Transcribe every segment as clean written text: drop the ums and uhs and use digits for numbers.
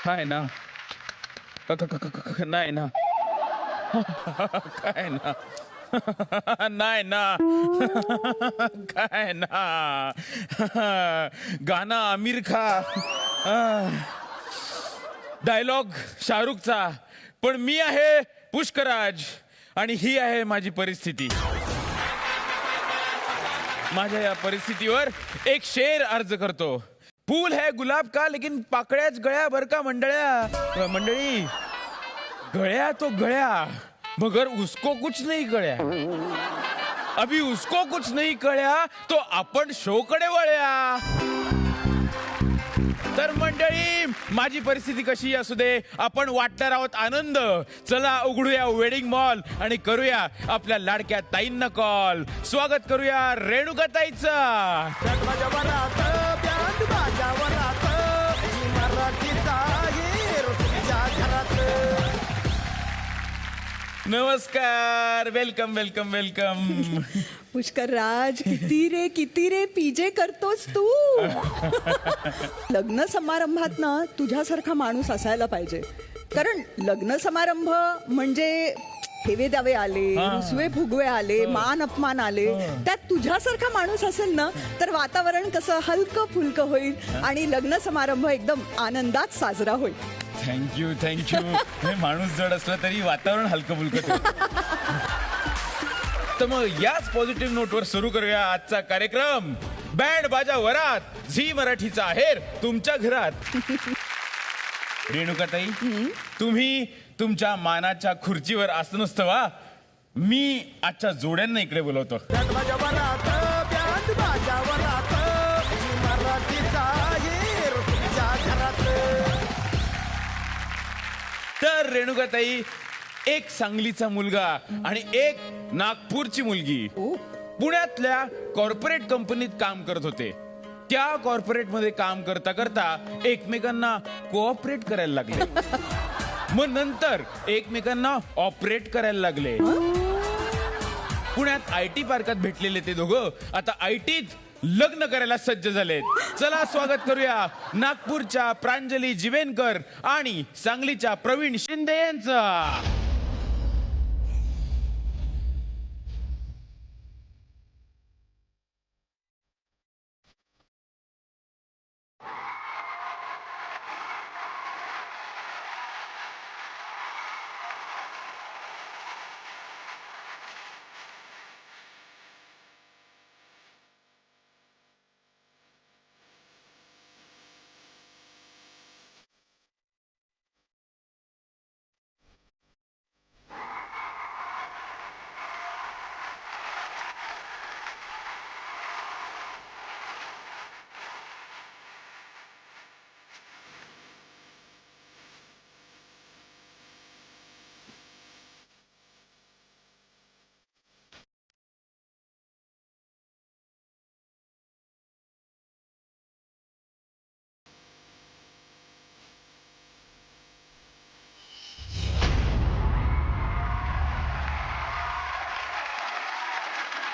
काय ना नाही ना काय ना नाही ना काय ना गाणं आमिर खा डायलॉग शाहरुखचा पण मी आहे पुष्कराज आणि ही आहे माझी परिस्थिती. माझ्या या परिस्थितीवर एक शेर अर्ज करतो. फूल है गुलाब का लेकिन पाकळ्याच गळ्या बर का मंडळी गळ्या तो गळ्या मगर उसको कुछ नहीं कळ्या. अभी उसको कुछ नहीं कळ्या तो आपण शोकडे वळ्या. तर मंडळी माझी परिस्थिती कशी असू दे आपण वाटणार आहोत आनंद. चला उघडूया वेडिंग मॉल आणि करूया आपल्या लाडक्या ताईंना कॉल. स्वागत करूया रेणुका ताईचं. नमस्कार. Welcome welcome welcome. Pushkar Raj किती रे पीजे करतोस तू. लग्न समारंभात ना तुझ्यासारखा माणूस असायला पाहिजे. कारण लग्न समारंभ म्हणजे हेवे दावे आले, रुसवे फुगवे आले, मान अपमान आले. त्यात तुझ्यासारखा माणूस असेल ना तर वातावरण कसं हलकं फुलकं होईल आणि लग्न समारंभ एकदम आनंदात साजरा होईल. Thank you thank you. हे माणूस जड असला तरी वातावरण हलकं फुलकं. तर मग याच पॉझिटिव्ह नोटवर सुरू करूया आजचा कार्यक्रम. बँड बाजा वरात झी मराठीचा आहेर तुमच्या घरात. रेणुकाताई तुम्ही तुमच्या मानाच्या खुर्चीवर असं नसतं वा. मी आजच्या जोड्यांना इकडे बोलवतो. तर रेणुकाताई एक सांगलीचा मुलगा आणि एक नागपूरची मुलगी पुण्यातल्या कॉर्पोरेट कंपनीत काम करत होते. त्या कॉर्पोरेट मध्ये काम करता करता एकमेकांना कोऑपरेट करायला लागले. मग नंतर एकमेकांना ऑपरेट करायला लागले. पुण्यात IT पार्कात भेटलेले ते दोघं आता ITत लग्न करायला सज्ज झालेत. चला स्वागत करूया नागपूरच्या प्रांजली जिवेनकर आणि सांगलीच्या प्रवीण शिंदे यांचं.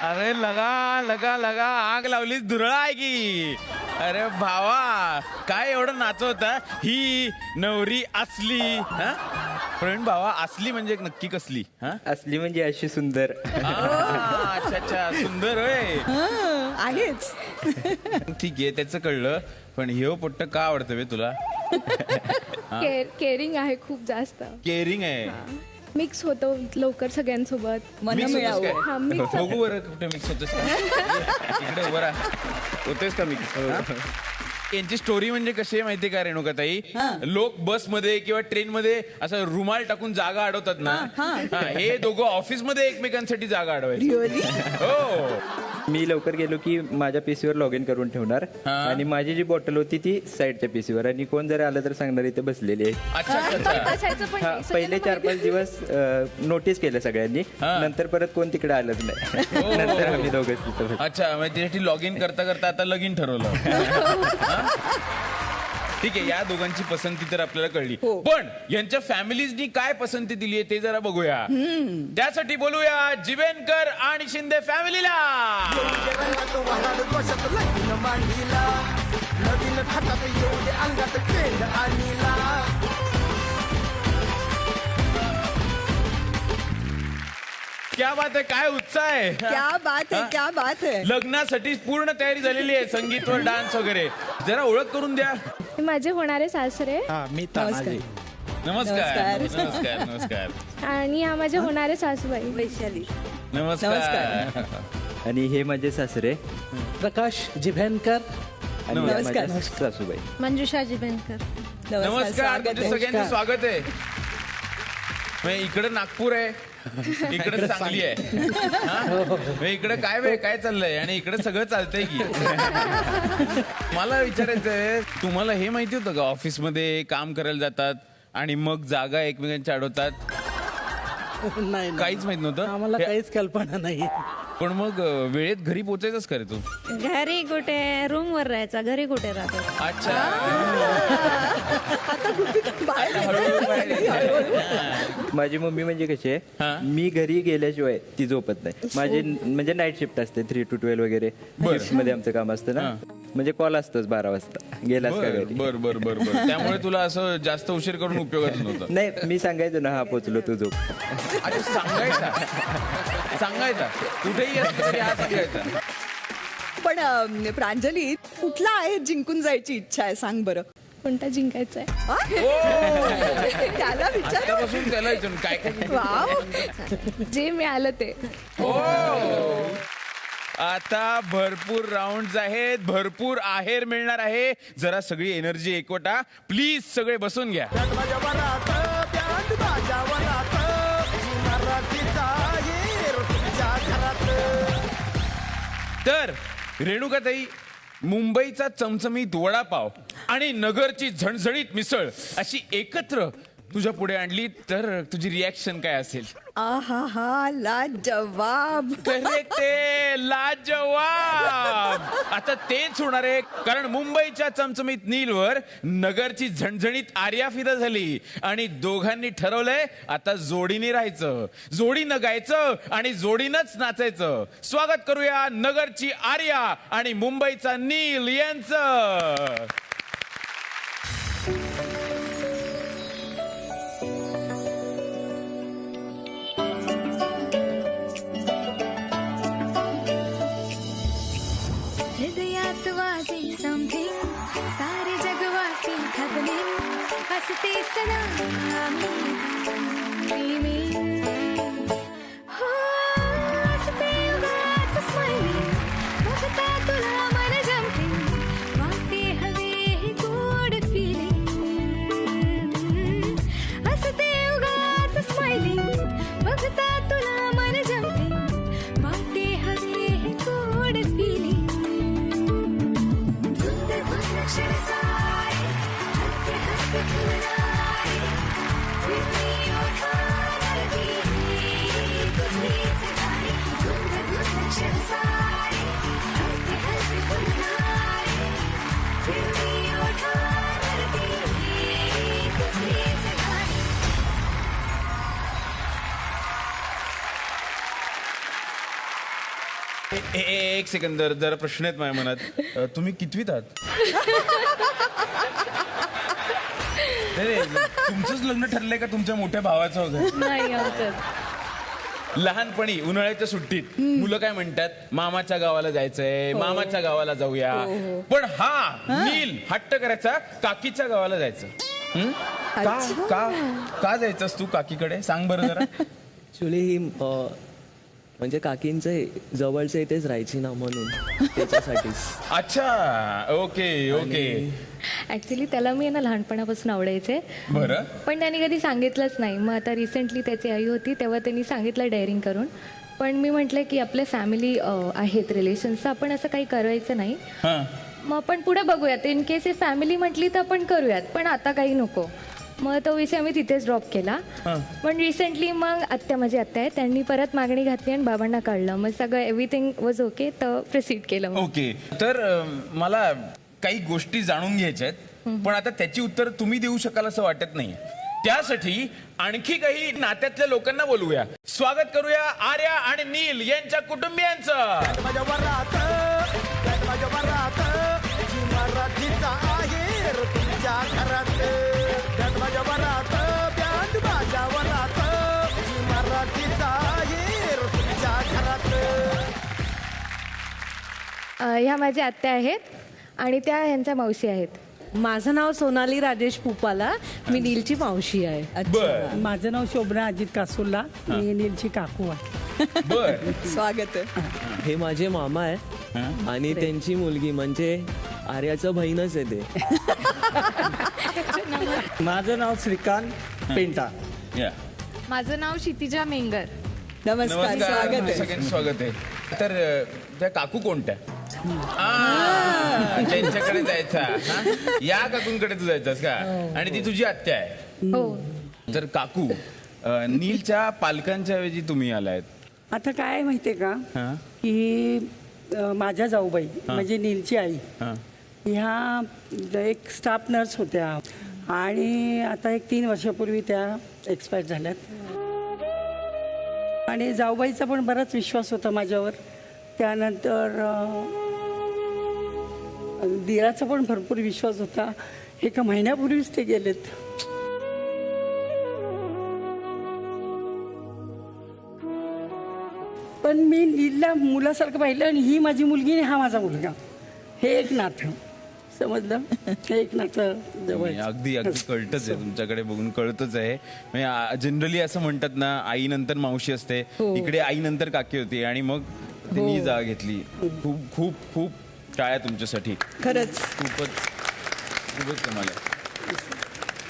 अरे लगा लगा लगा आग लावलीस धुरळा आहे की. अरे भावा काय एवढं नाचवत. ही नवरी असली प्रवीण भावा असली म्हणजे नक्की कसली. असली म्हणजे अशी सुंदर. अच्छा अच्छा सुंदर होय. आहेच. ठीक आहे त्याचं कळलं पण हे पोट्ट का आवडतं बे तुला. केअरिंग आहे खूप जास्त. केअरिंग आहे. मिक्स होतो लवकर सगळ्यांसोबत. Mix होतोस काय? हा, mix बघू बरं कुठे मिक्स होतोस का. इकडे बरा होतेस का मिक्स. यांची स्टोरी म्हणजे कशी आहे माहितीये का रेणुकाताई. लोक बस मध्ये किंवा ट्रेन मध्ये असं रुमाल टाकून जागा अडवतात ना. हे दोघं ऑफिस मध्ये एकमेकांसाठी जागा अडवायची. हो. मी लवकर गेलो की माझ्या पीसीवर लॉग इन करून ठेवणार आणि माझी जी बॉटल होती ती साईडच्या पीसीवर आणि कोण जर आलं तर सांगणार इथे बसलेली आहे. अच्छा अच्छा. बसायचं पण नाही. पहिले 4-5 दिवस नोटीस केलं सगळ्यांनी. नंतर परत कोण तिकडे आलंच नाही. नंतर आम्ही दोघंच तिथं. अच्छा म्हणजे त्यासाठी लॉग इन करता करता आता लगीन ठरवलं. ठीक आहे, या दोघांची पसंती तर आपल्याला कळली, हो. पण यांच्या फॅमिलीजनी काय पसंती दिली आहे ते जरा बघूया. त्यासाठी बोलूया जिवेनकर आणि शिंदे फॅमिलीला. क्या बात आहे, काय उत्साह आहे. क्या बात आहे, क्या बात आहे. लग्नासाठी पूर्ण तयारी झालेली आहे, संगीत व डान्स वगैरे. जरा ओळख करून द्या. हे माझे होणारे सासरे मी नमस्कार. नमस्कार नमस्कार. नमस्कार नमस्कार आणि ह्या माझ्या होणारे सासूबाई. वैशाली. नमस्कार. आणि हे माझे सासरे प्रकाश जिभेनकर. आणि या नमस्कार. माझ्या सासूबाई. मंजुषा जिबेनकर. नमस्कार, स्वागत तुमच्या आहे. सगळ्यांचं स्वागत आहे. इकडे नागपूर आहे, इकडे सांगली आहे. हा? इकडे काय चाललंय आणि इकडे सगळं चालतंय की. मला विचारायचंय, तुम्हाला हे माहिती होतं का ऑफिसमध्ये काम करायला जातात आणि मग जागा एकमेकांच्या अडवतात? नाही काहीच माहित नव्हतं आम्हाला काहीच कल्पना नाही. पण मग वेळेत घरी पोहोचायचंच खरे तू? घरी कुठे रूम वर राहायचा, घरी कुठे राहतो. अच्छा. बाहेर येते. माझी मम्मी म्हणजे कशी हा. आहे, मी घरी गेल्याशिवाय ती झोपत नाही. माझी म्हणजे नाईट शिफ्ट असते 3 to 12 वगैरे. बरं. शिफ्ट मध्ये आमचं काम असतं ना, म्हणजे कॉल असतोच 12 वाजता गेलास का घरी. बर बर बर बर. त्यामुळे तुला असं जास्त उशीर करून उपयोगाच नव्हतं. नाही, मी सांगायचो ना, हा पोचलो तू झोप. अच्छा, सांगायचा कुठेही असलं तरी हा सांगायचा. पण प्रांजली, कुठला आहे जिंकून जायची इच्छा आहे, सांग बरं. कोणता जिंकायचा आहे? हा? त्याला विचार. आतापासून त्याला विचारून काय काय. वाव. जे मिळालं ते. आता भरपूर राऊंड आहेत, भरपूर आहेर मिळणार आहे. जरा सगळी एनर्जी एकवटा प्लीज. सगळे बसून घ्या. तर रेणुकाताई, मुंबईचा चमचमीत वडापाव आणि नगरची झणझणीत मिसळ अशी एकत्र तुझ्या पुढे आणली तर तुझी रिॲक्शन काय असेल? आहा, लाजवाब. करेक्ट आहे, लाजवाब. आता तेच होणार आहे, कारण मुंबईच्या चमचमीत नीलवर नगरची झणझणीत आर्या फिदा झाली आणि दोघांनी ठरवलंय आता जोडीने राहायचं, जोडीनं गायचं आणि जोडीनंच नाचायचं. स्वागत करूया नगरची आर्या आणि मुंबईचा नील यांचं. हृदयात वाजे समथिंग, सारे जग वाटे थकले, हसते सदा मी हो, हसते उगाच smiling, बघता तुला मन जमते, वाटे हवे हे गोड feeling. हसते उगाच smiling, बघता तुला मन जमते, वाटे हवे हे गोड feeling. एक सेकंद, जरा प्रश्न आहेत माझ्या मनात. तुम्ही कितवीत आहात? नाही, तुमचंच लग्न ठरलंय का तुमच्या मोठ्या भावाचं वगैरे? नाही आमचं. लहानपणी उन्हाळ्याच्या सुट्टीत मुलं काय म्हणतात, मामाच्या गावाला जायचंय, मामाच्या गावाला जाऊया. पण हा नील हट्ट करायचा, काकीच्या गावाला जायचं. का का का जायचंस तू काकीकडे, सांग बरं जरा. ऍक्च्युली ही म्हणजे काकींचं जवळच्या इथेच राहायची ना, म्हणून त्याच्यासाठीच. अच्छा, ओके ओके. ऍक्च्युली त्याला मी ना लहानपणापासून आवडायचे, बरं. पण त्यांनी कधी सांगितलंच नाही. मग आता रिसेंटली त्याची आई होती तेव्हा त्यांनी सांगितलं डेअरिंग करून. पण मी म्हटलं की आपल्या फॅमिली आहेत रिलेशन्स, आपण असं काही करायचं नाही. हा. मग आपण पुढे बघूयात, इन केस ही फॅमिली म्हटली तर आपण करूयात, पण आता काही नको. मग तो विषय आम्ही तिथेच ड्रॉप केला. पण रिसेंटली मग माझी आत्या आहे, त्यांनी परत मागणी घातली आणि बाबांना कळलं. मग सगळं एव्हरीथिंग वॉज ओके, तर प्रोसीड केलं. ओके, तर मला काही गोष्टी जाणून घ्यायच्या आहेत. पण आता त्याची उत्तर तुम्ही देऊ शकाल असं वाटत नाही. त्यासाठी आणखी काही नात्यातल्या लोकांना बोलवूया. स्वागत करूया आर्या आणि नील यांच्या कुटुंबियांचं. ह्या माझ्या आत्या आहेत आणि त्या ह्यांच्या मावशी आहेत. माझं नाव सोनाली राजेश पुपाला, मी नीलची मावशी आहे. बर माझं नाव शोभना अजित कासुल्ला, मी नीलची काकू आहे. बर स्वागत आहे. हे माझे मामा आहे आणि त्यांची मुलगी म्हणजे आर्याचं बहीणच आहे ते. माझं नाव श्रीकांत पेंटा. या माझं नाव क्षितिजा मेंगर. नमस्कार, स्वागत आहे. सगळ्यांचं स्वागत आहे. तर त्या काकू कोणत्या? त्यांच्याकडे जायचा. या काकूंकडे तू जायचास का? आणि ती तुझी आत्या आहे. हो. तर काकू, नीलच्या पालकांच्या ऐवजी तुम्ही आलायत. आता काय माहितीये का हा? की माझ्या जाऊबाई म्हणजे नीलची आई हा. ह्या एक स्टाफ नर्स होत्या आणि आता एक 3 वर्षापूर्वी त्या एक्सपायर झाल्यात. आणि जाऊबाईचा पण बराच विश्वास होता माझ्यावर. त्यानंतर दिराचा पण भरपूर विश्वास होता. 1 महिन्यापूर्वीच ते गेलेत. पण मी नीलला मुलासारखं पाहिलं आणि ही माझी मुलगी आणि हा माझा मुलगा, हे एक नातं. समजलं? हे एक नातं जवळ. अगदी अगदी कळतच आहे. तुमच्याकडे बघून कळतच आहे. जनरली असं म्हणतात ना, आई नंतर मावशी असते. इकडे आई नंतर काकी होती आणि मग त्यांनी जागा घेतली. खूप खूप खूप टाळ्या तुमच्यासाठी. खरंच. खूपच कमाल आहे.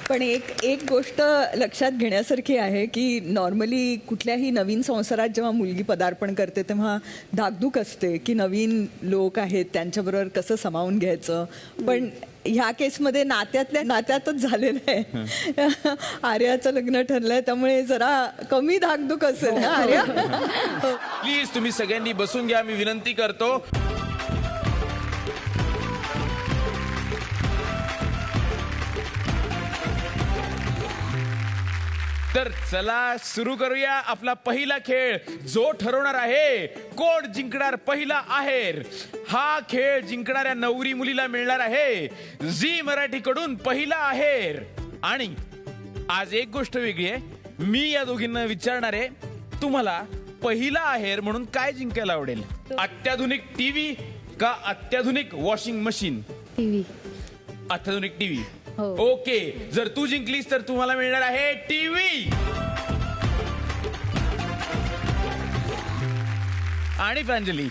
पण एक गोष्ट लक्षात घेण्यासारखी आहे की नॉर्मली कुठल्याही नवीन संसारात जेव्हा मुलगी पदार्पण करते तेव्हा धाकधूक असते की नवीन लोक आहेत त्यांच्याबरोबर कसं सामावून घ्यायचं. पण ह्या केसमध्ये नात्यातच झालेलं आहे. आर्याचं लग्न ठरलंय त्यामुळे जरा कमी धाकधूक असेल ना आर्या? प्लीज तुम्ही सगळ्यांनी बसून घ्या, मी विनंती करतो. तर चला सुरू करूया आपला पहिला खेळ, जो ठरवणार आहे कोण जिंकणार पहिला आहेर. हा खेळ जिंकणाऱ्या नवरी मुलीला मिळणार आहे झी मराठीकडून पहिला आहेर. आणि आज एक गोष्ट वेगळी आहे. मी या दोघींना विचारणार आहे, तुम्हाला पहिला आहेर म्हणून काय जिंकायला आवडेल? अत्याधुनिक टीव्ही का अत्याधुनिक वॉशिंग मशीन? टीव्ही. अत्याधुनिक टीव्ही. हो. ओके, जर तू जिंकलीस तर तुम्हाला मिळणार आहे टीव्ही. आणि प्रांजली,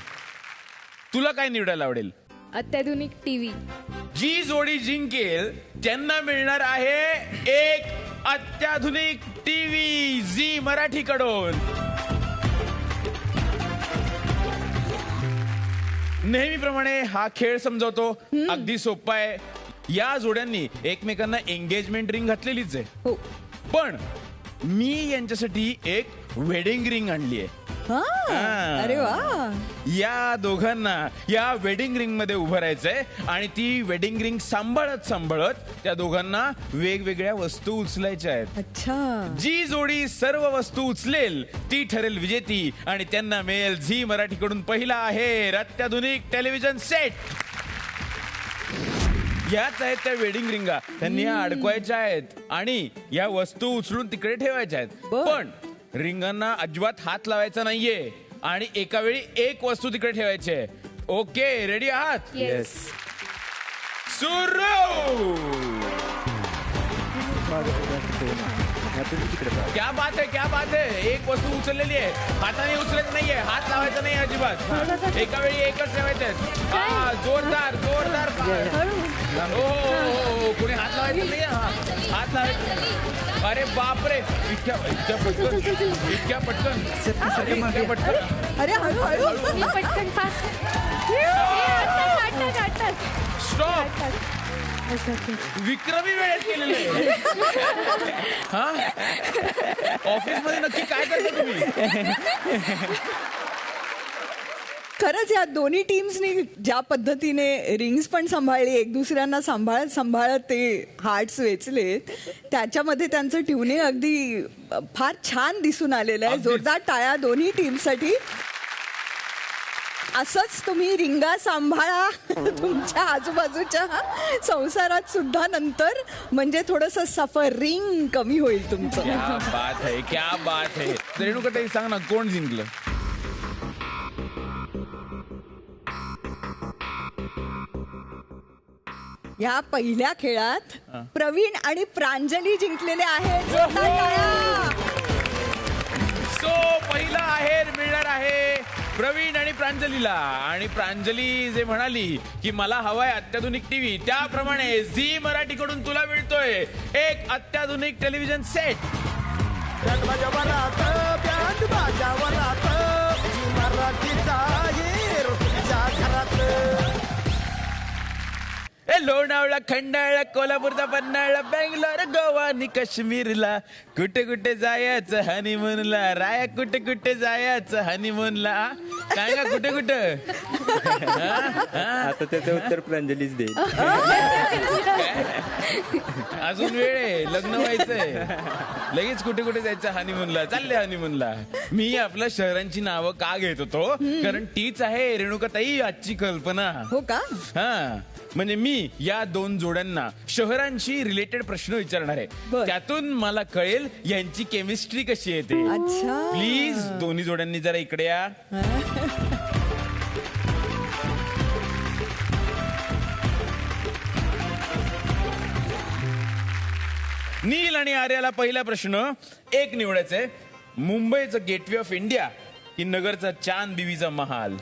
तुला काय निवडायला आवडेल? अत्याधुनिक टीव्ही. जी जोडी जिंकेल त्यांना मिळणार आहे एक अत्याधुनिक टीव्ही झी मराठीकडून. नेहमीप्रमाणे हा खेळ समजावतो. अगदी सोपा आहे. या जोड्यांनी एकमेकांना एंगेजमेंट रिंग घातलेलीच आहे. हो. पण मी यांच्यासाठी एक वेडिंग रिंग आणली आहे. अरे वा. या दोघांना या वेडिंग रिंग मध्ये उभं राहायचंय आणि ती वेडिंग रिंग सांभाळत त्या दोघांना वेगवेगळ्या वस्तू उचलायच्या आहेत. अच्छा. जी जोडी सर्व वस्तू उचलेल ती ठरेल विजेती आणि त्यांना मिळेल झी मराठीकडून पहिला आहेर अत्याधुनिक टेलिव्हिजन सेट. याच आहेत त्या वेडिंग रिंगा. त्यांनी या अडकवायच्या आहेत आणि या वस्तू उचलून तिकडे ठेवायच्या आहेत. पण रिंगांना अजिबात हात लावायचा नाहीये आणि एका वेळी एक वस्तू तिकडे ठेवायची आहे. ओके, रेडी आहात? येस. सुरू. क्या बात है, क्या बात है. एक वस्तू उचललेली आहे. हाताने उचलत नाहीये, हात लावायचा नाही अजिबात. एका वेळी एकच ठेवायचे. जोरदार जोरदार. हो, कोणी हात लावायचं नाही. हात लावायचं. अरे बापरे, इतक्या पटकन, इतक्या पटकन. अरे हळू. मी पटकन फास्ट. स्टॉप. विक्रमी वेळेत केलेलं आहे. हा, ऑफिस मध्ये नक्की काय करता तुम्ही? खरंच या दोन्ही टीम्सनी ज्या पद्धतीने रिंग्स पण सांभाळली, एक दुसऱ्यांना सांभाळत ते हार्ट्स वेचले, त्याच्यामध्ये त्यांचं ट्युनिंग अगदी फार छान दिसून आलेलं आहे. जोरदार टाळ्या दोन्ही टीमसाठी. असंच तुम्ही रिंगा सांभाळा तुमच्या आजूबाजूच्या संसारात सुद्धा नंतर, म्हणजे थोडंसं सफरिंग कमी होईल तुमचं. क्या बात है, क्या बात है. रेणुकाताई सांग ना, कोण जिंकलं? या पहिल्या खेळात प्रवीण आणि प्रांजली जिंकलेले आहेत. जोरदार टाळ्या. सो पहिला आहेर मिळणार आहे प्रवीण आणि प्रांजलीला. आणि प्रांजली जे म्हणाली की मला हवाय अत्याधुनिक टीव्ही, त्याप्रमाणे झी मराठीकडून तुला मिळतोय एक अत्याधुनिक टेलिव्हिजन सेट. लोणावळा, खंडाळा, कोल्हापूरचा, पन्हाळा, बेंगलोर, गोवा आणि काश्मीरला कुठे कुठे जायचं हनीमूनला. राया कुठे कुठे जायचं हनीमूनला. सांगा कुठे कुठं. आता त्याचं उत्तर प्रांजलीच देईल. अजून वेळ आहे, लग्न व्हायचंय. लगेच कुठे कुठे जायचं हनीमूनला. चालले हनीमूनला. मी आपल्या शहरांची नावं का घेत होतो, कारण तीच आहे रेणुकाताई आजची कल्पना. हो का? हा, म्हणजे मी या दोन जोड्यांना शहरांशी रिलेटेड प्रश्न विचारणार आहे. त्यातून मला कळेल यांची केमिस्ट्री कशी येते. अच्छा. प्लीज दोन्ही जोड्यांनी जरा इकडे या. नील आणि आर्याला पहिला प्रश्न एक निवडायचा आहे. मुंबईचं गेटवे ऑफ इंडिया की नगरचा चांद बीवीचा महाल?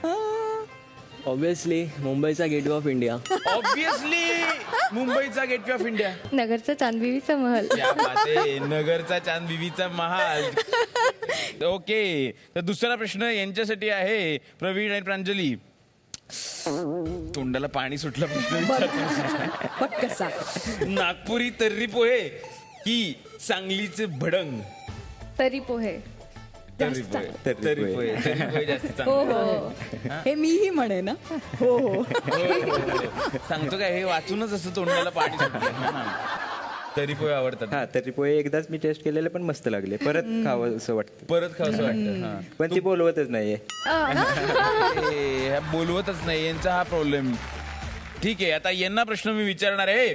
ऑब्विसली मुंबईचा गेटवे ऑफ इंडिया. ऑब्विसली मुंबईचा गेटवे ऑफ इंडिया. नगरचा चांदबिबीचा महल. क्या बात आहे, नगरचा चांद बीवीचा महाल. ओके, तर दुसरा प्रश्न यांच्यासाठी आहे प्रवीण आणि प्रांजली. तोंडाला पाणी सुटलं प्रश्न कसा. नागपुरी तर्री पोहे की सांगलीचे भडंग? तरी पोहे. तर्री पोहे जास्त हो चांगलं. हो, हे मीही म्हणे ना. हो हो, सांगतो काय, हे वाचूनच असं तोंडाला पाणी सुटलं. तरी पोहे आवडतात. हा, तरी पोहे एकदाच मी टेस्ट केलेले, पण मस्त लागले. परत खावं असं वाटतं. परत खावंसं वाटतं. पण ती बोलवतच नाहीये. बोलवतच नाही, यांचा हा प्रॉब्लेम. ठीक आहे, आता यांना प्रश्न मी विचारणार आहे.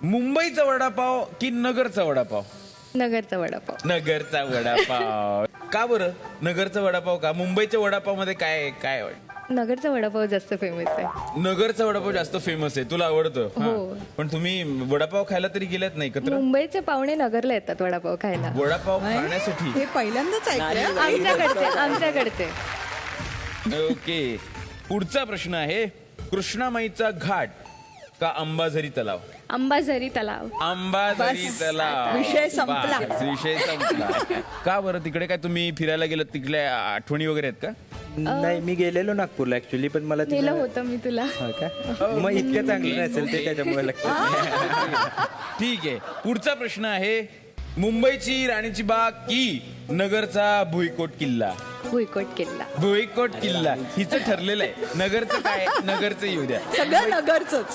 मुंबईचा वडापाव की नगरचा वडापाव? नगरचा वडापाव. नगरचा वडापाव. का बरं नगरचा वडापाव का? मुंबईच्या वडापाव मध्ये काय काय? नगरचा वडापाव जास्त फेमस आहे. नगरचा वडापाव जास्त फेमस आहे, तुला आवडतं? हो. पण तुम्ही वडापाव खायला तरी गेलात नाही एकत्र? मुंबईचे पाहुणे नगरला येतात वडापाव खायला. वडापाव खाण्यासाठी? हे पहिल्यांदाच ऐकलं. आमच्याकडचे. ओके, पुढचा प्रश्न आहे. कृष्णामाईचा घाट का अंबाझरी तलाव? अंबाझरी तलाव. अंबाझरी तलाव. विषय संपला. विषय संपला. का बरं, तिकडे काय तुम्ही फिरायला गेलात, तिकडल्या आठवणी वगैरे आहेत का? नाही, मी गेलेलो नागपूरला ऍक्च्युअली, पण मला नेलं होतं मी तुला. मग इतकं चांगलं नसेल ते, त्याच्यामुळे लक्षात. ठीक आहे, पुढचा प्रश्न आहे. मुंबईची राणीची बाग की नगरचा भुईकोट किल्ला? भुईकोट किल्ला. भुईकोट किल्ला हिचं ठरलेलं आहे. नगरचं काय? नगरचं येऊ द्या. सगळं नगरचंच.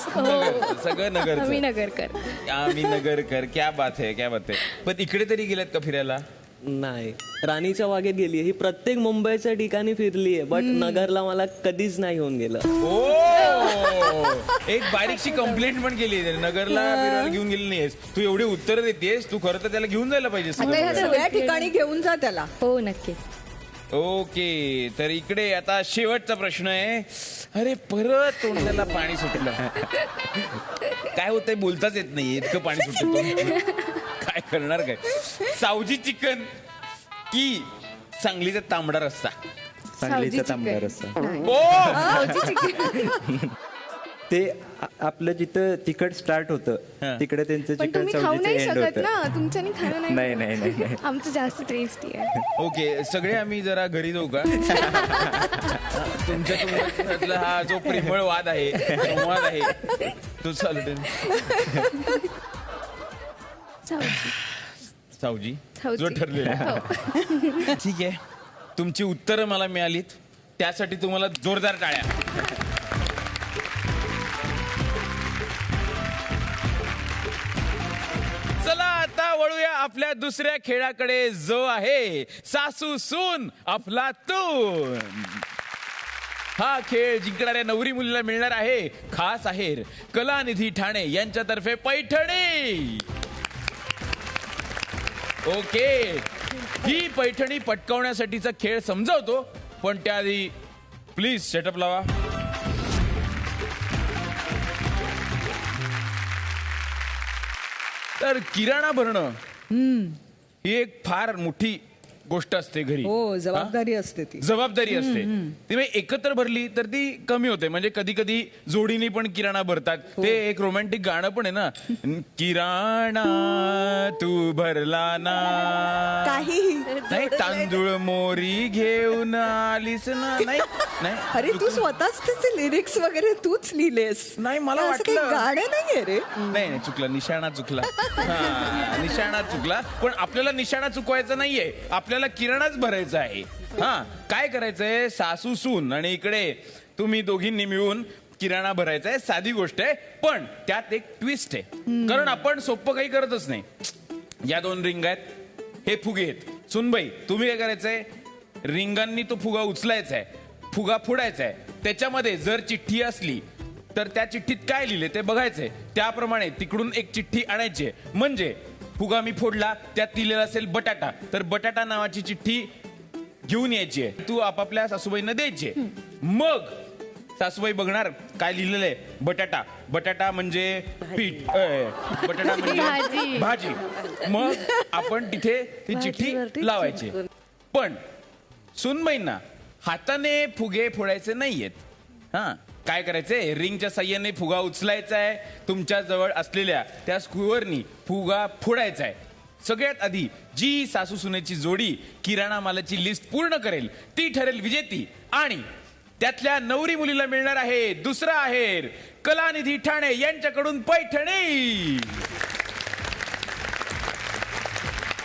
सगळं नगरचं. आम्ही नगरकर. आम्ही नगरकर. क्या बात आहे, क्या बात आहे. पण इकडे तरी गेल्यात का फिरायला? नाही, राणीच्या बागेत गेली. ही प्रत्येक मुंबईच्या ठिकाणी फिरली आहे, बट नगरला मला कधीच नाही घेऊन गेलं. एक बारीकशी कंप्लेंट पण केली आहे, नगरला फिरायला घेऊन गेली नाहीस. तू एवढी उत्तर देतेस, तू खरं तर त्याला घेऊन जायला पाहिजे. सगळ्या ठिकाणी घेऊन जा त्याला. हो नक्की. ओके, तर इकडे आता शेवटचा प्रश्न आहे. अरे परत तोंडाला पाणी सुटलं. काय होतंय, बोलताच येत नाही, इतकं पाणी सुटलं. काय करणार काय? सावजी चिकन की सांगलीचा तांबडा रस्सा? सांगलीचा तांबडा रस्सा. ते आपलं जिथं तिखट स्टार्ट होतं तिकडे त्यांचं पण चिकन तुम्ही खाऊ सावजीचं नाही एंड शकत होतं. ना, तुमच्यानी खाणं नाही नाही नाही. आमचं जास्त टेस्टी आहे. ओके, सगळे आम्ही जरा घरी जाऊ का? तुमच्यातला हा जो प्रेमळ वाद आहे, संवाद आहे, तो चालू. सावजी जो ठरलेला. ठीक आहे, तुमची उत्तरं मला मिळालीत. त्यासाठी तुम्हाला जोरदार टाळ्या. चला आता वळूया आपल्या दुसऱ्या खेळाकडे, जो आहे सासू सून अफलातून. हा खेळ जिंकणाऱ्या नवरी मुलीला मिळणार आहे खास आहेर कलानिधी ठाणे यांच्यातर्फे पैठणी. ओके, ही पैठणी पटकावण्यासाठीचा खेळ समजावतो, पण त्याआधी प्लीज सेटअप लावा. तर किराणा भरणं ही एक फार मोठी गोष्ट असते घरी. हो, जबाबदारी असते ती. जबाबदारी असते ती म्हणजे एकत्र भरली तर ती कमी होते. म्हणजे कधी कधी जोडीने पण किराणा भरतात. ते एक रोमॅन्टिक गाणं पण आहे ना, किराणा तू भरला ना, काही नाही तांदूळ मोरी घेऊन आलीस ना. नाही नाही अरे तू स्वतःच त्याचे लिरिक्स वगैरे तूच लिहिलेस. नाही, मला हे असं काही वाटलं गाणं नाहीये रे. नाही नाही चुकला, निशाणा चुकला. हा, निशाणा चुकला. पण आपल्याला निशाणा चुकवायचा नाहीये, आपल्याला किराणाच भरायचा आहे. हा, काय करायचंय, सासू सून आणि इकडे तुम्ही दोघींनी मिळून किराणा भरायचा आहे. साधी गोष्ट आहे, पण त्यात एक ट्विस्ट आहे. कारण आपण सोपं काही करतच नाही. या 2 रिंग आहेत, हे फुगे आहेत. सुनबाई, तुम्ही काय करायचंय, रिंगांनी तो फुगा उचलायचा आहे, फुगा फोडायचा आहे. त्याच्यामध्ये जर चिठ्ठी असली तर त्या चिठ्ठीत काय लिहिले ते बघायचंय. त्याप्रमाणे तिकडून एक चिठ्ठी आणायची. म्हणजे फुगा मी फोडला, त्यात लिहिलेला असेल बटाटा, तर बटाटा नावाची चिठ्ठी घेऊन यायची आहे. तू आपापल्या सासूबाईंना द्यायची. मग सासूबाई बघणार काय लिहिलेलं आहे, बटाटा. बटाटा म्हणजे पीठ, बटाटा म्हणजे भाजी. मग आपण तिथे ती चिठ्ठी लावायची. पण सुनबाईंना हाताने फुगे फोडायचे नाहीयेत. हा, काय करायचंय, रिंगच्या साह्याने फुगा उचलायचा आहे. तुमच्या जवळ असलेल्या त्या स्क्रूवरनी फुगा फोडायचा आहे. सगळ्यात आधी जी सासू सुनेची जोडी किराणा मालाची लिस्ट पूर्ण करेल ती ठरेल विजेती. आणि त्यातल्या नवरी मुलीला मिळणार आहे दुसरा आहेर कलानिधी ठाणे यांच्याकडून पैठणी.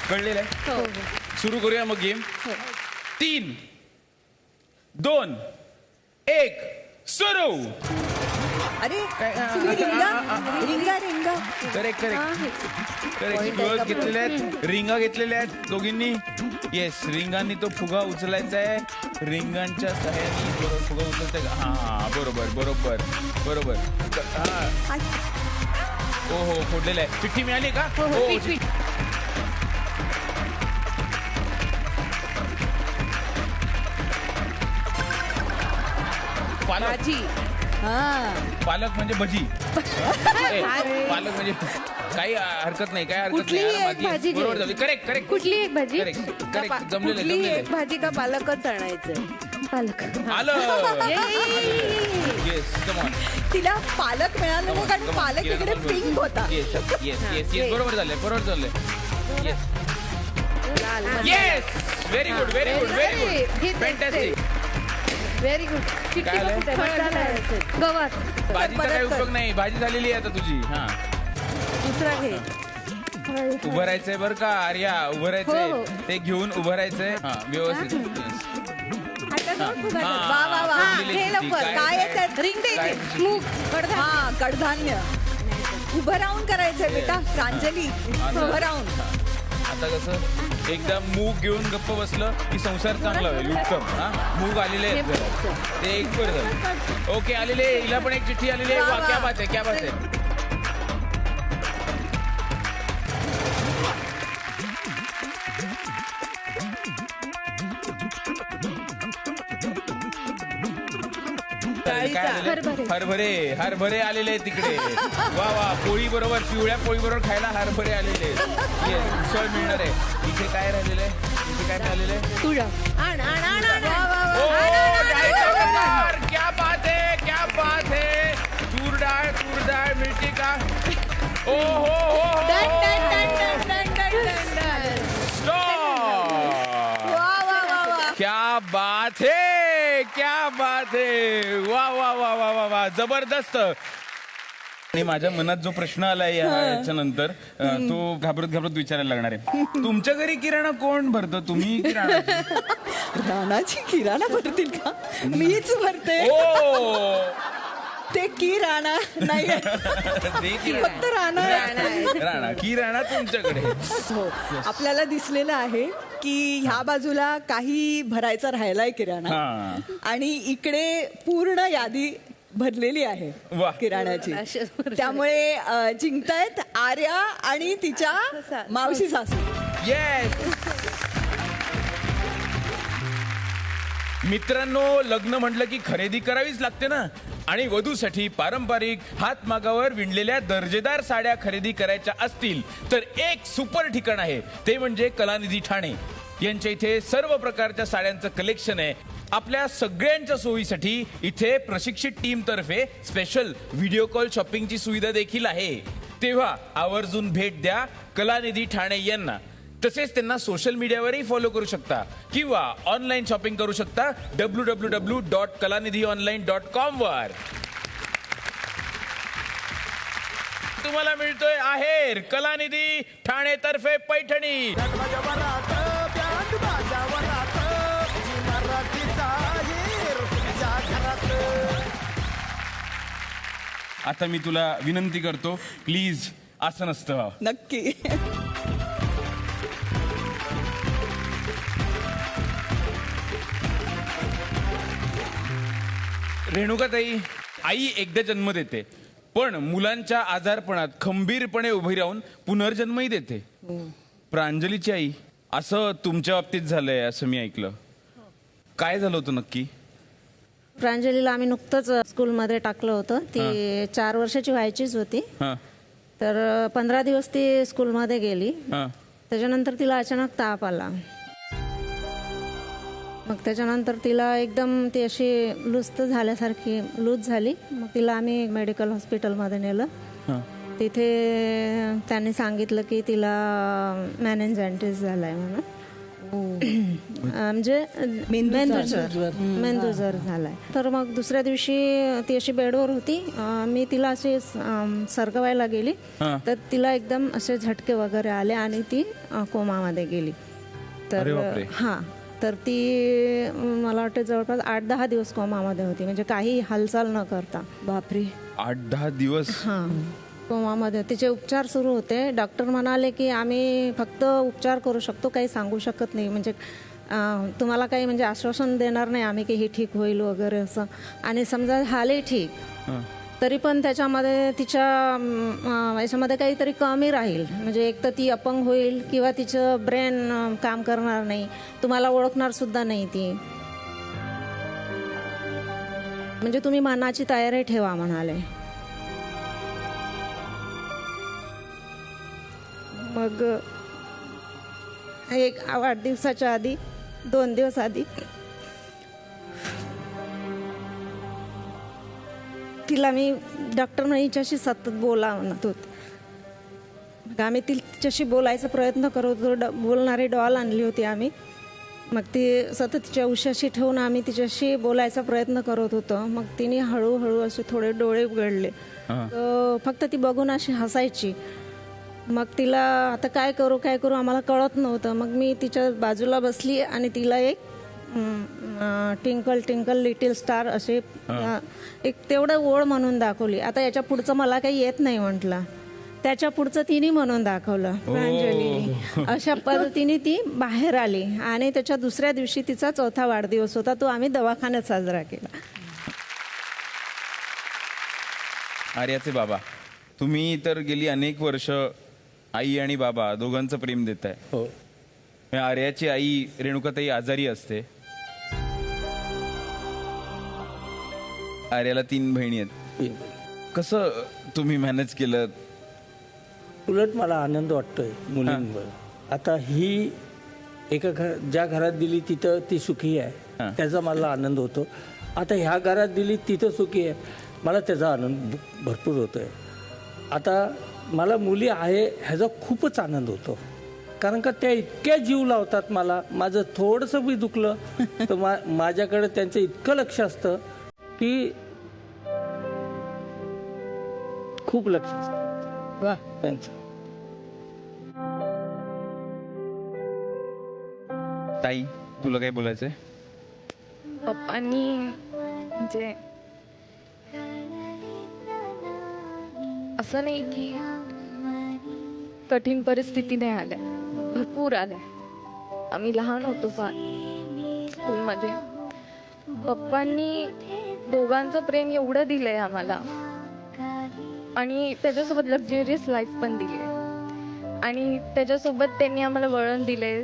कळलेलं आहे? सुरू करूया मग गेम. 3, 2, 1 सुरू. अरे तुम्ही रिंगा रिंगा रिंगा करेक्ट करेक्ट घेतलेले आहेत, रिंगा घेतलेल्या आहेत दोघींनी. येस, रिंगांनी तो फुगा उचलायचा आहे. रिंगांच्या सहाय्याने बरोबर फुगा उचलताय का? हा, बरोबर बरोबर बरोबर. हा, हो हो, फोडलेलं आहे. चिठ्ठी मिळाली का? हो. भाजी. पालक म्हणजे भजी. पालक म्हणजे काही हरकत नाही, काय हरकत कुठलीही एक भाजी नाही. बरोबर घे. झाली. करेक्ट करेक्ट कुठली एक भाजी? करेक्ट जमलेलं कुठलीही आहे. एक भाजी का पालकच आणायचं. पालक. आलं. Yes, come on. तिला पालक मिळालं नाही कारण पालक इकडे पिंक होता. येस येस येस येस, बरोबर झालंय, बरोबर झालंय. Yes yes, very good very good very good, fantastic. Very good. काय आलंय? गवार. भाजीचा काही उपयोग नाही, भाजी झालेली आहे आता तुझी. हा, दुसरा घे. उभं राहायचंय बरं का आर्या, उभं राहायचंय. ते घेऊन उभं राहायचंय. हा, व्यवस्थित. वा वा वा, हे लवकर. काय आहे त्यात? रिंग द्यायची. मूग, हा, कडधान्य. उभं राहून करायचंय बेटा. प्रांजली, उभं राहून. आता कसं, एकदा मूग घेऊन गप्प बसलं की संसार चांगला होईल, उत्तम. हा, मूग आलेले आहेत जरा. ते एक बरं झालं. ओके, आलेले. हिला पण एक चिठ्ठी आलेली आहे. वा, क्या बात आहे, क्या बात आहे. हरभरे हरभरे आलेले आहेत तिकडे. वा वा, पोळी बरोबर, पिवळ्या पोळी बरोबर खायला हरभरे आलेले आहेत. उसळ मिळणार आहे. इथे काय राहिलेलं आहे, इथे काय मिळालेलं आहे? तुळा. आण आण आण आण. क्या बात है, क्या बात है. तूर डाळ मिळते का? ओ हो हो, क्या बात है, क्या बात है. वा वा वा वा वा वा, जबरदस्त. आणि माझ्या मनात जो प्रश्न आलाय याच्यानंतर तो घाबरत घाबरत विचारायला लागणार आहे. तुमच्या घरी किराणा कोण भरतं, तुम्ही की राणा? राणाची किराणा भरतील का? मीच भरते. ओ ते की राणा नाही ते किराणा. फक्त राणा आहे. राणा किराणा तुमच्याकडे. हो, आपल्याला दिसलेलं आहे की ह्या बाजूला काही भरायचा राहिलाय किराणा हा. आणि इकडे पूर्ण यादी भरलेली आहे वा. किराण्याची. अशाच भरलेली. त्यामुळे जिंकतायत आर्या आणि तिच्या मावशी सासू. येस. मित्रांनो, लग्न म्हटलं की खरेदी करावीच लागते ना. आणि वधूसाठी पारंपरिक हातमागावर विणलेल्या दर्जेदार साड्या खरेदी करायच्या असतील तर एक सुपर ठिकाण आहे, ते म्हणजे कलानिधी ठाणे. यांच्या इथे सर्व प्रकारच्या साड्यांचं कलेक्शन आहे. आपल्या सगळ्यांच्या सोयीसाठी इथे प्रशिक्षित टीम तर्फे स्पेशल व्हिडिओ कॉल शॉपिंगची सुविधा देखील आहे. तेव्हा आवर्जून भेट द्या कलानिधी ठाणे यांना. तसेच त्यांना सोशल मीडियावरही फॉलो करू शकता किंवा ऑनलाईन शॉपिंग करू शकता www.kalanidhionline.com वर. तुम्हाला मिळतोय आहेर कलानिधी ठाणे तर्फे पैठणी. आता मी तुला विनंती करतो, प्लीज असं नसतं व्हावं. नक्की. रेणुकाताई, आई एकदा जन्म देते पण मुलांच्या आजारपणात खंबीरपणे उभी राहून पुनर्जन्मही देते. प्रांजलीची आई, असं तुमच्या बाबतीत झालंय असं मी ऐकलं. काय झालं होतं नक्की? प्रांजलीला आम्ही नुकतंच स्कूलमध्ये टाकलं होतं. ती 4 वर्षाची व्हायचीच होती. हा तर 15 दिवस ती स्कूलमध्ये गेली. हा त्याच्यानंतर तिला अचानक ताप आला. मग त्याच्यानंतर तिला एकदम ती अशी लुस्त झाल्यासारखी लूज झाली. मग तिला आम्ही मेडिकल हॉस्पिटलमध्ये नेलं. तिथे त्यांनी सांगितलं की तिला मेनिंजायटिस झालाय म्हणून. म्हणजे मेंदूजर झालाय. तर मग दुसऱ्या दिवशी ती अशी बेडवर होती. मी तिला अशी सरकवायला गेली तर तिला एकदम असे झटके वगैरे आले आणि ती कोमामध्ये गेली. तर हा, तर ती मला वाटतं जवळपास 8-10 दिवस कोमामध्ये होती, म्हणजे काही हालचाल न करता. बापरे, 8-10 दिवस? हा, कोमामध्ये. तिचे उपचार सुरू होते. डॉक्टर म्हणाले की आम्ही फक्त उपचार करू शकतो, काही सांगू शकत नाही, म्हणजे तुम्हाला काही म्हणजे आश्वासन देणार नाही आम्ही की हे ठीक होईल वगैरे असं. आणि समजा झाले ठीक तरी पण त्याच्यामध्ये तिच्या याच्यामध्ये काहीतरी कमी राहील. म्हणजे एक तर ती अपंग होईल किंवा तिचं ब्रेन काम करणार नाही, तुम्हाला ओळखणार सुद्धा नाही ती. म्हणजे तुम्ही मनाची तयारी ठेवा म्हणाले. मग एक वाढदिवसाच्या आधी 2 दिवस आधी तिला मी डॉक्टर हिच्याशी सतत बोला म्हणत होते. मग आम्ही तिच्याशी बोलायचा प्रयत्न करत होतो. बोलणारी डॉल आणली होती आम्ही. मग ती सतत तिच्या उशाशी ठेवून आम्ही तिच्याशी बोलायचा प्रयत्न करत होतो. मग तिने हळूहळू असे थोडे डोळे उघडले. फक्त ती बघून अशी हसायची. मग तिला आता काय करू आम्हाला कळत नव्हतं. मग मी तिच्या बाजूला बसली आणि तिला एक ट्विंकल ट्विंकल लिटिल स्टार असे एक तेवढं ओळ म्हणून दाखवली. आता याच्या पुढचं मला काही येत नाही म्हटलं. त्याच्या पुढचं तिने म्हणून दाखवलं प्रांजलीने. अशा पद्धतीने ती बाहेर आली आणि त्याच्या दुसऱ्या दिवशी तिचा 4था वाढदिवस होता. तो आम्ही दवाखान्यात साजरा केला. आर्याचे बाबा, तुम्ही तर गेली अनेक वर्ष आई आणि बाबा दोघांचं प्रेम देताय. हो. आर्याची आई रेणुकाताई आजारी असते. आर्याला 3 बहिणी आहेत. कसं तुम्ही मॅनेज केलं? उलट मला आनंद वाटतोय मुलींवर. आता ही एका ज्या घरात दिली तिथं ती सुखी आहे, त्याचा मला आनंद होतो. आता ह्या घरात दिली तिथं सुखी आहे, मला त्याचा आनंद भरपूर होतोय. आता मला मुली आहे ह्याचा खूपच आनंद होतो, कारण का त्या इतक्या जीव लावतात मला. माझं थोडंसं बी दुखलं तर माझ्याकडे त्यांचं इतकं लक्ष असतं की खूप लक्ष वा त्यांचं. ताई तुला काय बोलायचंय? पप्पांनी म्हणजे असं नाही की कठीण परिस्थिती नाही आल्या, भरपूर आल्या. आम्ही लहान होतो फार स्कूलमध्ये. पप्पांनी दोघांचं प्रेम एवढं दिलंय आम्हाला आणि त्याच्यासोबत लक्झरियस लाईफ पण दिली आणि त्याच्यासोबत त्यांनी आम्हाला वळण दिलंय.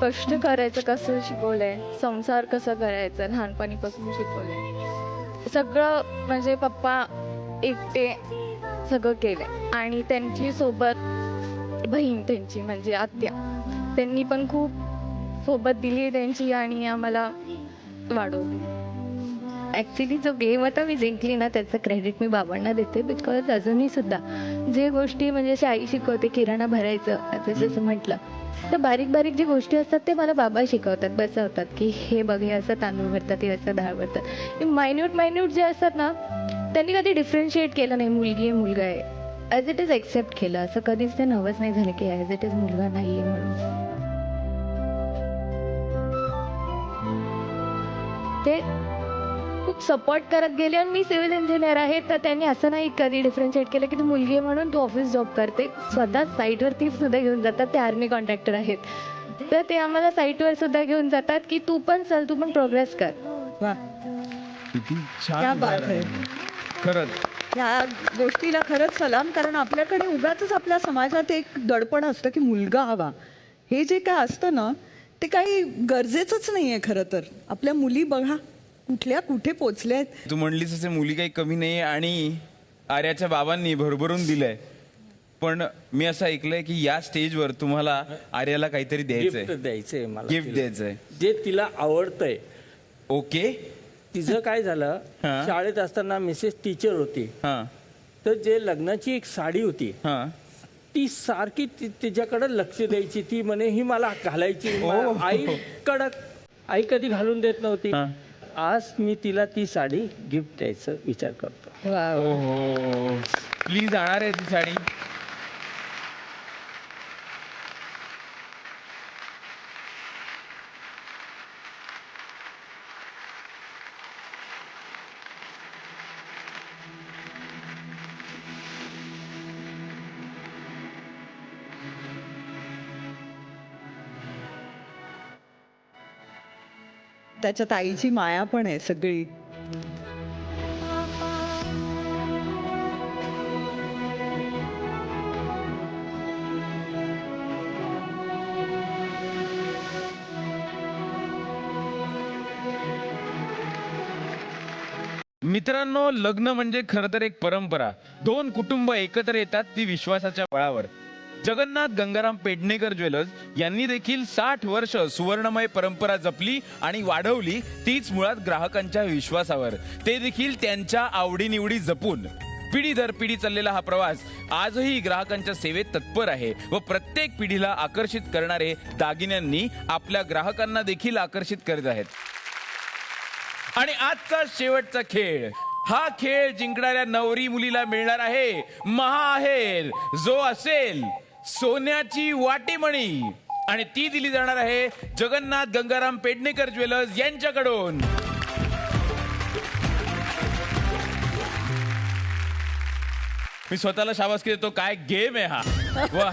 कष्ट करायचं कसं शिकवलंय, संसार कसं करायचं लहानपणीपासून शिकवलंय. सगळं म्हणजे पप्पा एकटे सगळं केलंय आणि त्यांची सोबत बहीण त्यांची म्हणजे आत्या, त्यांनी पण खूप सोबत दिली त्यांची आणि आम्हाला वाढवली. ॲक्च्युली जो गेम आता मी जिंकली ना त्याचं क्रेडिट मी बाबांना देते. बिकॉज अजूनही सुद्धा जे गोष्टी म्हणजे अशी आई शिकवते, किराणा भरायचं आता जसं म्हटलं, तर बारीक बारीक जी गोष्टी असतात ते मला बाबा शिकवतात, बसवतात की हे बघ हे असं तांदूळ भरतात, हे असं डाळ भरतात. हे मायन्यूट जे असतात ना त्यांनी कधी डिफरन्शिएट केलं नाही मुलगी आहे मुलगा आहे, ॲज इट इज एक्सेप्ट केलं. असं कधीच ते नर्वस नाही झालं की ॲज इट इज मुलगा नाही आहे म्हणून. ते खूप सपोर्ट करत गेले आणि मी सिव्हिल इंजिनियर आहे तर त्यांनी असं नाही कधी डिफरन्शिएट केलं की तू मुलगी आहे म्हणून तू ऑफिस जॉब करते. स्वतः साईटवरती सुद्धा घेऊन जातात, ते आर्मी कॉन्ट्रॅक्टर आहेत तर ते आम्हाला साईटवर सुद्धा घेऊन जातात की तू पण चल, तू पण प्रोग्रेस कर. वा किती क्या छान बात उदाहरण आहे. आहे. खरंच या गोष्टीला खरंच सलाम. कारण आपल्याकडे उगाच आपल्या समाजात एक दडपण असतं की मुलगा हवा. हे जे काय असतं ना ते काही गरजेचंच नाही आहे खरं तर. आपल्या मुली बघा कुठल्या कुठे पोचल्या आहेत. तू म्हणलीस असे मुली काही कमी नाही आणि आर्याच्या बाबांनी भरभरून दिलंय. पण मी असं ऐकलंय की या स्टेजवर तुम्हाला आर्याला काहीतरी गिफ्ट द्यायचंय, द्यायचंय मला, गिफ्ट तिला. द्यायचंय. जे तिला आवडतंय. ओके. तिचं काय झालं, हा. शाळेत असताना मिसेस टीचर होती, हा तर जे लग्नाची एक साडी होती हा ती सारखी तिच्याकडे लक्ष द्यायची. ती म्हणे ही मला घालायची. आई कधी घालून देत नव्हती. हा. आज मी तिला ती साडी गिफ्ट द्यायचा विचार करतो. हो प्लीज आणणार आहे ती साडी. त्याच्यात आईची माया पण आहे सगळी. मित्रांनो, लग्न म्हणजे खरं तर एक परंपरा. दोन कुटुंब एकत्र येतात ती विश्वासाच्या बळावर. जगन्नाथ गंगाराम पेडणेकर ज्वेलर्स यांनी देखील 60 वर्ष सुवर्णमय परंपरा जपली आणि वाढवली, तीच मुळात ग्राहकांच्या विश्वासावर, ते देखील त्यांच्या आवडीनिवडी जपून. पिढी दर पिढी चाललेला हा प्रवास आजही ग्राहकांच्या सेवेत तत्पर आहे व प्रत्येक पिढीला आकर्षित करणारे दागिन्यांनी आपल्या ग्राहकांना देखील आकर्षित करत आहेत. आणि आजचा शेवटचा खेळ, हा खेळ जिंकणाऱ्या नवरी मुलीला मिळणार आहे महाहेर, जो असेल सोन्याची वाटीमणी, आणि ती दिली जाणार आहे जगन्नाथ गंगाराम पेडणेकर ज्वेलर्स यांच्याकडून. मी स्वतःला शाबासकी देतो. काय गेम आहे हा. वा,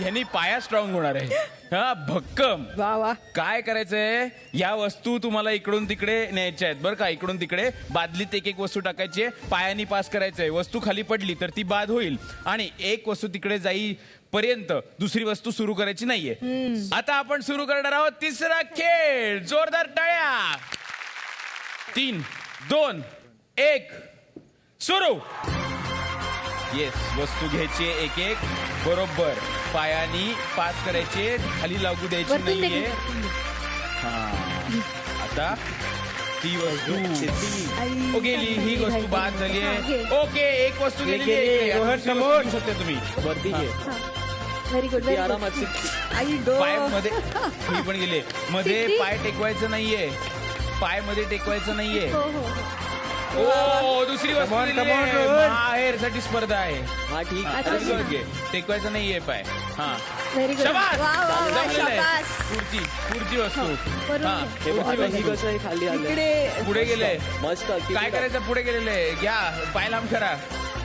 यांनी पाया स्ट्रॉंग होणार आहे. हा भक्कम. वा वा. काय करायचंय, या वस्तू तुम्हाला इकडून तिकडे न्यायच्या आहेत बरं का. इकडून तिकडे बादलीत एक एक वस्तू टाकायची आहे, पायानी पास करायचंय. वस्तू खाली पडली तर ती बाद होईल आणि एक वस्तू तिकडे जाई पर्यंत दुसरी वस्तू सुरू करायची नाहीये. आता आपण सुरू करणार आहोत तिसरा खेळ. जोरदार टाळ्या. 3, 2, 1 सुरू. येस, वस्तू घ्यायची एक एक, बरोबर पायानी पास करायचे, खाली लागू द्यायची नाहीये. हा, आता ती वस्तू गेली, ही वस्तू बाद झालीये. ओके, एक वस्तू गेली. समोर शकते तुम्ही. वरती घे. Very good. ती आरामात आई गो. पाय मध्ये ही पण गेले. मध्ये पाय टेकवायचं नाहीये, पाय मध्ये टेकवायचं नाहीये. ओ दुसरी वस्तू माहेरसाठी स्पर्धा आहे. हा ठीक टेकवायचं नाहीये पाय. हा व्हेरी गुड. शाबास. वा, वा, वा, जमलेलं आहे. शाबास. पुढची वस्तू. हा, हे बघा ही कसं आहे खाली आलं इकडे पुढे गेले. मस्त काय करायचं पुढे गेलेले घ्या पाय लांब करा.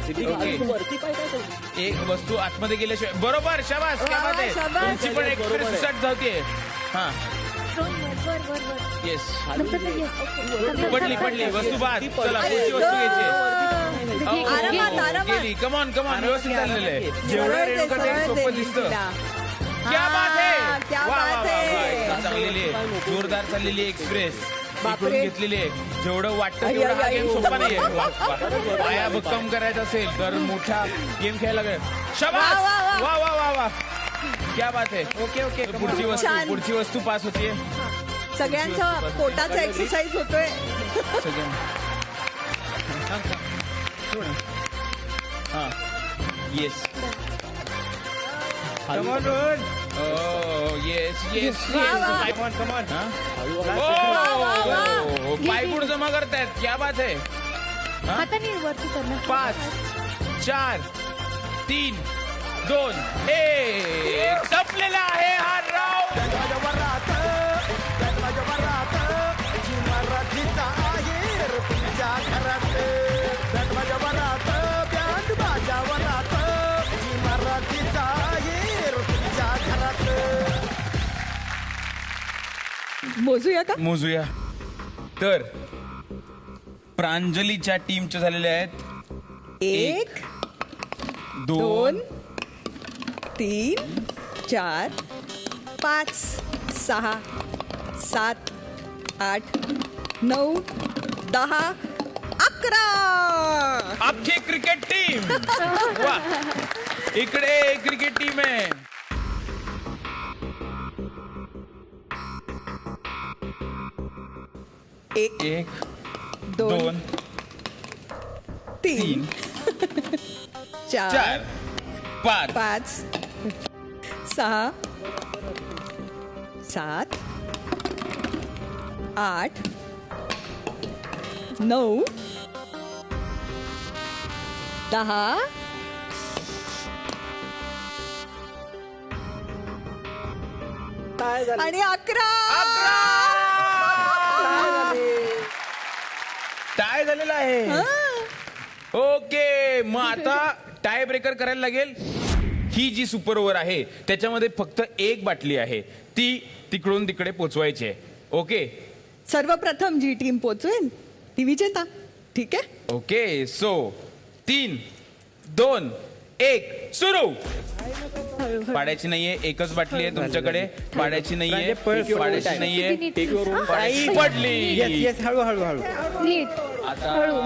ओके. वरती पाय काय करू? एक वस्तू आतमध्ये गेल्याशिवाय बरोबर. शाबास. क्या बात आहे. शाबास. तुमची पण एक्सप्रेस सुसाट जाते. हा येस. पडली वस्तू बाद. चला पुढची वस्तू घ्यायची. आरामात. गेली. कमॉन व्यवस्थित चाललेलं आहे. जेवढं सरळ दे, रेणुका सरळ दे सोपं दिसतं. तिला. क्या बात आहे. क्या वा, वा, बात वा, आहे. वा. एकदम चांगलेली आहे. जोरदार चाललेली एक्सप्रेस बापरे. इकडून घेतलेली आहे. जेवढं वाटतं आई, तेवढा आई, हा आई. गेम सोपा नाहीये. पाया भक्कम करायचा असेल तर मोठा गेम खेळायला लागेल. शाबास. वा, वा, वा. वा वा वा वा क्या बात आहे. ओके छान. पुढची वस्तू पास होतीये. सगळ्यांचा पोटाचा एक्सरसाइज होतोय. हा येस. येस पायगुण जमा करतायत. क्या बात आहे. हाताने वरती करणं. 5 4 3 2 1 संपलेला आहे हा राऊंड. मोजूया का? मोजूया. तर प्रांजलीच्या टीमचे झालेले आहेत 1 2 3 4 5 6 7 8 9 10 11. अख्खी क्रिकेट टीम. वा इकडे क्रिकेट टीम आहे. एक 2 3 4 5 5 6 7 8 9 10 आणि 11. टाय झालेला आहे. ओके मग आता टाय ब्रेकर करायला लागेल. ही जी सुपर ओव्हर आहे त्याच्यामध्ये फक्त एक बाटली आहे. ती तिकडून तिकडे पोचवायची आहे. ओके सर्वप्रथम जी टीम पोचवेल ती विजेता. ठीक आहे. ओके सो 3 2 1 सुरू. पाडायची नाहीये. एकच बाटली आहे तुमच्याकडे. पाडायची नाहीये. पाडायची नाहीये. पडली. हळू नीट हळू.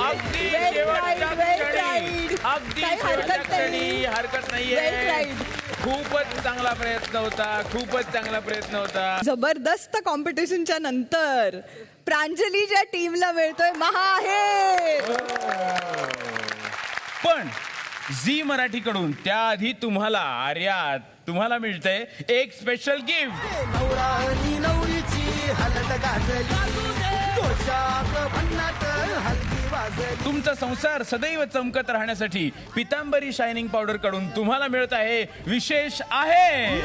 अगदी शेवटच्या क्षणी. अगदी शेवटच्या क्षणी. हरकत नाहीये. खूपच चांगला प्रयत्न होता. जबरदस्त कॉम्पिटिशनच्या नंतर प्रांजलीच्या टीमला मिळतोय महाहेर. पण झी मराठीकडून त्याआधी तुम्हाला आर्या तुम्हाला मिळतंय एक स्पेशल गिफ्ट. तुमचा संसार सदैव चमकत राहण्यासाठी पितांबरी शायनिंग पावडर कडून तुम्हाला मिळत आहे विशेष आहे.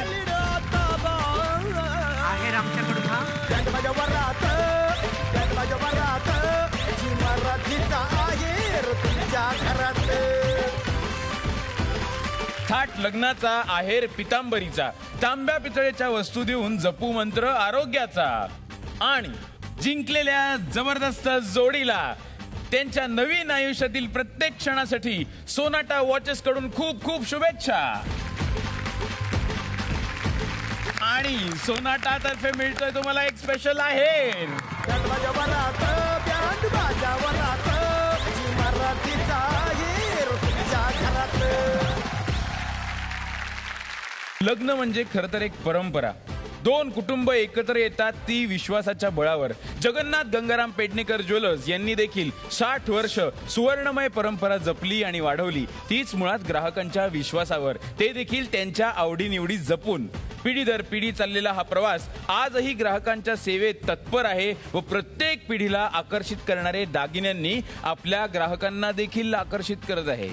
थाट लग्नाचा आहेर पितांबरीचा. तांब्या पितळेच्या वस्तू देऊन जपू मंत्र आरोग्याचा. आणि जिंकलेल्या जबरदस्त जोडीला त्यांच्या नवीन आयुष्यातील प्रत्येक क्षणासाठी सोनाटा वॉचेस कडून खूप खूप शुभेच्छा. आणि सोनाटा तर्फे मिळतोय तुम्हाला एक स्पेशल आहेर. लग्न म्हणजे खरं तर एक परंपरा. दोन कुटुंब एकत्र येतात ती विश्वासाच्या बळावर. जगन्नाथ गंगाराम पेडणेकर ज्वेलर्स यांनी देखील 60 वर्ष सुवर्णमय परंपरा जपली आणि वाढवली. तीच मुळात ग्राहकांच्या विश्वासावर, ते देखील त्यांच्या आवडीनिवडी जपून. पिढी दर पिढी चाललेला हा प्रवास आजही ग्राहकांच्या सेवेत तत्पर आहे व प्रत्येक पिढीला आकर्षित करणारे दागिन्यांनी आपल्या ग्राहकांना देखील आकर्षित करत आहे.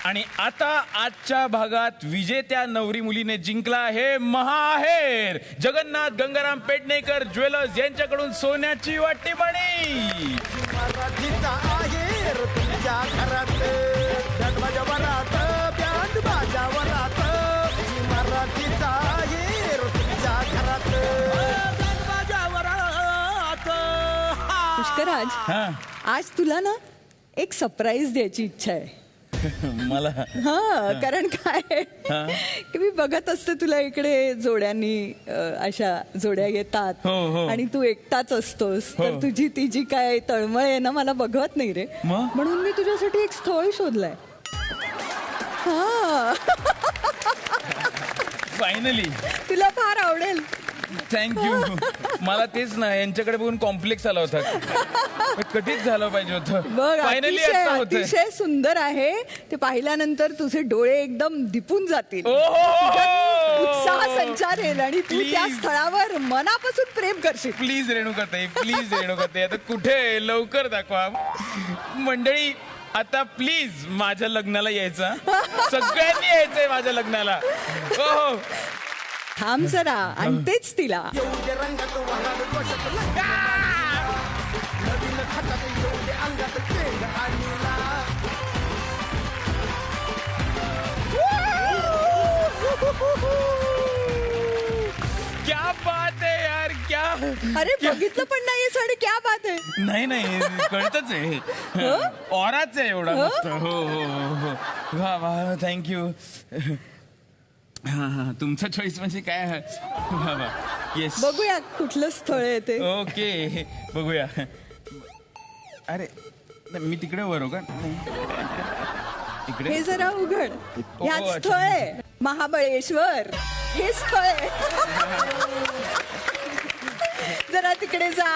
आणि आता आजच्या भागात विजेत्या नवरी मुलीने जिंकला आहे महाहेर. जगन्नाथ गंगाराम पेडणेकर ज्वेलर्स यांच्याकडून सोन्याची वाटीपणी. पुष्कराज, आज तुला ना एक सरप्राईज द्यायची इच्छा आहे. मला कारण काय की मी बघत असते तुला इकडे जोड्यांनी अशा जोड्या येतात आणि तू एकटाच असतोस, तर तुझी ती जी काय तळमळ आहे ना मला बघवत नाही रे. म्हणून मी तुझ्यासाठी एक स्थळ शोधलंय. फायनली तुला फार आवडेल. थँक्यू. मला तेच ना यांच्याकडे बघून कॉम्प्लेक्स आला होता. कधीच झालं पाहिजे होतं. बघ, फायनली अतिशय सुंदर आहे ते. पाहिल्यानंतर तुझे डोळे एकदम दिपून जातील, उत्साह संचारेल आणि तू त्या स्थळावर मनापासून प्रेम करशील. प्लीज रेणुकाताई, प्लीज रेणुकाताई, आता कुठे लवकर दाखवा. मंडळी आता प्लीज माझ्या लग्नाला यायचं. सगळ्यांनी यायचंय माझ्या लग्नाला. हो थांब जरा, आणतेच तिला. क्या बात आहे यार, क्या. अरे बघितलं पण नाहीये साडी. क्या बात आहे. नाही कळतच आहे. ऑराच आहे एवढा मस्त. हो हो हो, वा वा, थँक्यू. हा तुमचा चॉईस म्हणजे काय. येस, बघूया कुठलं स्थळ आहे ते. ओके बघूया. अरे मी तिकडे वरू का. हे जरा उघड. ह्याच स्थळ आहे महाबळेश्वर. हे स्थळ आहे. जरा तिकडे जा,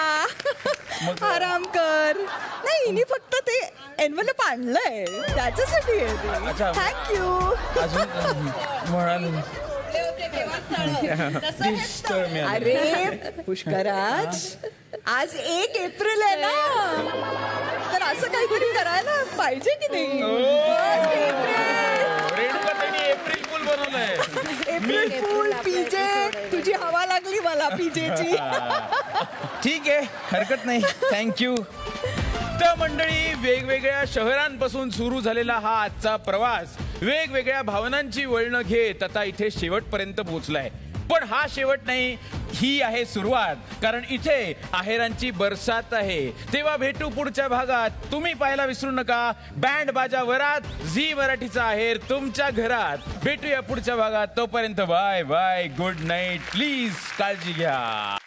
आराम कर. नाही, हिने फक्त ते एनवलप आणलंय त्याच्यासाठी आहे ते. थँक्यू. अरे पुष्कराज, आज 1 एप्रिल आहे ना, तर असं काहीतरी करायला पाहिजे की नाही. एप्रिल फुल बनवलंय. April fool PJ. तुझी हवा लागली मला पीजेची. ठीक आहे, हरकत नाही. थँक्यू. तर मंडळी, वेगवेगळ्या शहरांपासून सुरू झालेला हा आजचा प्रवास वेगवेगळ्या भावनांची वळणं घेत आता इथे शेवटपर्यंत पोहोचलाय. पण हा शेवट नाही, ही आहे सुरुवात. कारण इथे आहेरांची बरसात आहे. तेव्हा भेटू पुढच्या भागात. तुम्ही पाहायला विसरू नका बँड बाजा वरात, झी मराठीचा आहेर तुमच्या घरात. भेटूया पुढच्या भागात. तोपर्यंत bye bye, good night. Please काळजी घ्या.